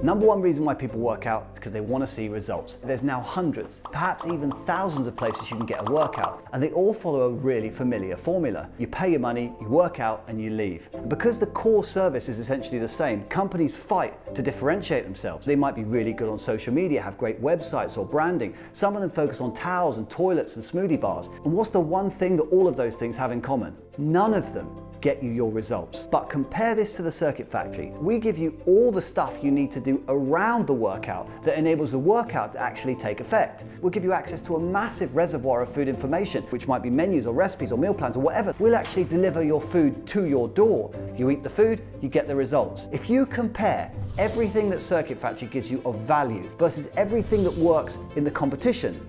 Number one reason why people work out is because they want to see results. There's now hundreds, perhaps even thousands of places you can get a workout, and they all follow a really familiar formula. You pay your money, you work out, and you leave. And because the core service is essentially the same, companies fight to differentiate themselves. They might be really good on social media, have great websites or branding. Some of them focus on towels and toilets and smoothie bars. And what's the one thing that all of those things have in common? None of them get you your results. But compare this to the Circuit Factory. We give you all the stuff you need to do around the workout that enables the workout to actually take effect. We'll give you access to a massive reservoir of food information, which might be menus or recipes or meal plans or whatever. We'll actually deliver your food to your door. You eat the food, you get the results. If you compare everything that Circuit Factory gives you of value versus everything that works in the competition,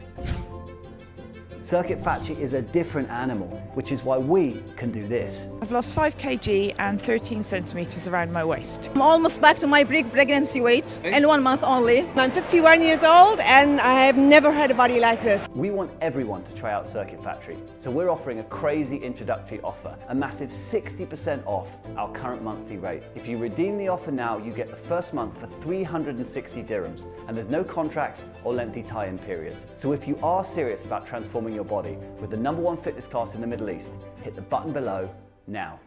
Circuit Factory is a different animal, which is why we can do this. I've lost 5 kg and 13 centimeters around my waist. I'm almost back to my pregnancy weight in 1 month only. I'm 51 years old and I have never had a body like this. We want everyone to try out Circuit Factory, so we're offering a crazy introductory offer, a massive 60% off our current monthly rate. If you redeem the offer now, you get the first month for 360 dirhams, and there's no contracts or lengthy tie-in periods. So if you are serious about transforming your body with the #1 fitness class in the Middle East, hit the button below now.